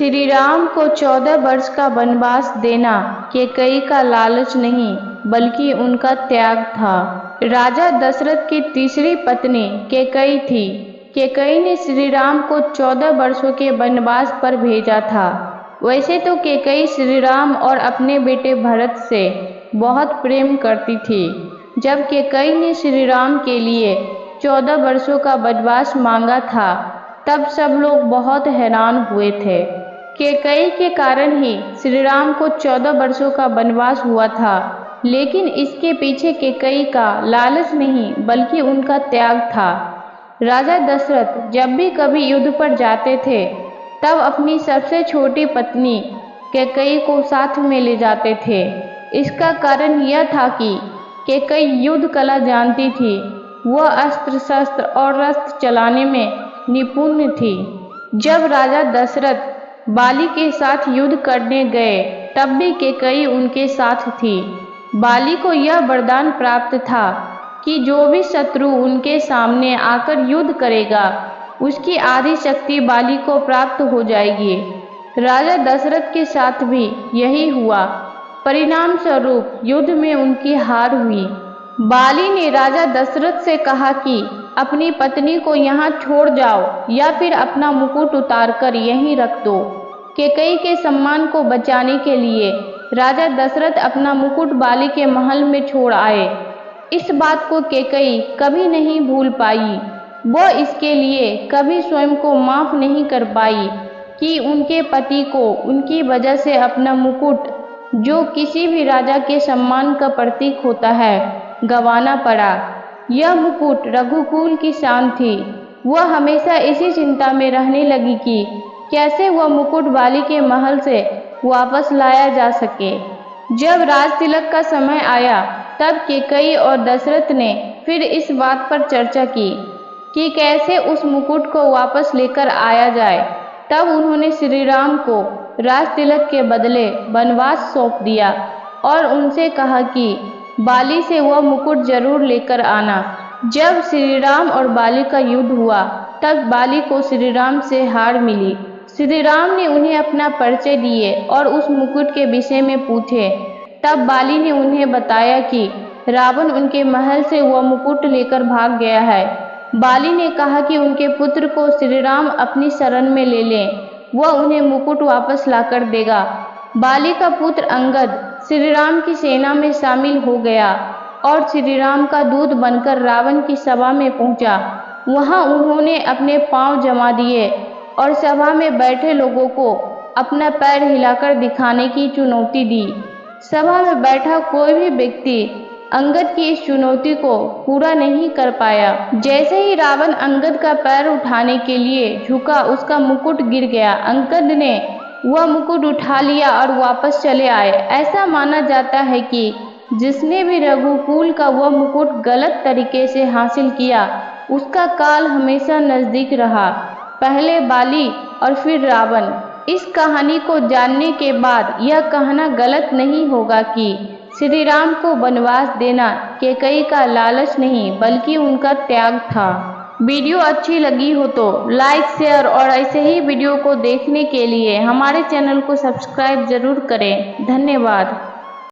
श्री राम को 14 वर्ष का वनवास देना कैकेयी का लालच नहीं बल्कि उनका त्याग था। राजा दशरथ की तीसरी पत्नी कैकेयी थी। कैकेयी ने श्री राम को 14 वर्षों के वनवास पर भेजा था। वैसे तो कैकेयी श्री राम और अपने बेटे भरत से बहुत प्रेम करती थी। जब कैकेयी ने श्री राम के लिए 14 वर्षों का वनवास मांगा था तब सब लोग बहुत हैरान हुए थे। कैकेयी के कारण ही श्री राम को 14 वर्षों का वनवास हुआ था, लेकिन इसके पीछे कैकेयी का लालच नहीं बल्कि उनका त्याग था। राजा दशरथ जब भी कभी युद्ध पर जाते थे तब अपनी सबसे छोटी पत्नी कैकेयी को साथ में ले जाते थे। इसका कारण यह था कि कैकेयी युद्ध कला जानती थी। वह अस्त्र शस्त्र और रथ चलाने में निपुण थी। जब राजा दशरथ बाली के साथ युद्ध करने गए तब भी कैकेयी उनके साथ थी। बाली को यह वरदान प्राप्त था कि जो भी शत्रु उनके सामने आकर युद्ध करेगा उसकी आधी शक्ति बाली को प्राप्त हो जाएगी। राजा दशरथ के साथ भी यही हुआ। परिणाम स्वरूप युद्ध में उनकी हार हुई। बाली ने राजा दशरथ से कहा कि अपनी पत्नी को यहाँ छोड़ जाओ या फिर अपना मुकुट उतारकर यहीं रख दो। कैकेयी के सम्मान को बचाने के लिए राजा दशरथ अपना मुकुट बाली के महल में छोड़ आए। इस बात को कैकेयी कभी नहीं भूल पाई। वह इसके लिए कभी स्वयं को माफ नहीं कर पाई कि उनके पति को उनकी वजह से अपना मुकुट, जो किसी भी राजा के सम्मान का प्रतीक होता है, गंवाना पड़ा। यह मुकुट रघुकुल की शान थी। वह हमेशा इसी चिंता में रहने लगी कि कैसे वह मुकुट बाली के महल से वापस लाया जा सके। जब राज तिलक का समय आया तब कैकेयी और दशरथ ने फिर इस बात पर चर्चा की कि कैसे उस मुकुट को वापस लेकर आया जाए। तब उन्होंने श्री राम को राज तिलक के बदले वनवास सौंप दिया और उनसे कहा कि बाली से वह मुकुट जरूर लेकर आना। जब श्री राम और बाली का युद्ध हुआ तब बाली को श्री राम से हार मिली। श्री राम ने उन्हें अपना परिचय दिए और उस मुकुट के विषय में पूछे। तब बाली ने उन्हें बताया कि रावण उनके महल से वह मुकुट लेकर भाग गया है। बाली ने कहा कि उनके पुत्र को श्री राम अपनी शरण में ले लें, वह उन्हें मुकुट वापस लाकर देगा। बाली का पुत्र अंगद श्री राम की सेना में शामिल हो गया और श्री राम का दूत बनकर रावण की सभा में पहुंचा। वहां उन्होंने अपने पांव जमा दिए और सभा में बैठे लोगों को अपना पैर हिलाकर दिखाने की चुनौती दी। सभा में बैठा कोई भी व्यक्ति अंगद की इस चुनौती को पूरा नहीं कर पाया। जैसे ही रावण अंगद का पैर उठाने के लिए झुका, उसका मुकुट गिर गया। अंगद ने वह मुकुट उठा लिया और वापस चले आए। ऐसा माना जाता है कि जिसने भी रघुकुल का वह मुकुट गलत तरीके से हासिल किया उसका काल हमेशा नजदीक रहा। पहले बाली और फिर रावण। इस कहानी को जानने के बाद यह कहना गलत नहीं होगा कि श्री राम को वनवास देना कैकेयी का लालच नहीं बल्कि उनका त्याग था। वीडियो अच्छी लगी हो तो लाइक, शेयर और ऐसे ही वीडियो को देखने के लिए हमारे चैनल को सब्सक्राइब जरूर करें। धन्यवाद।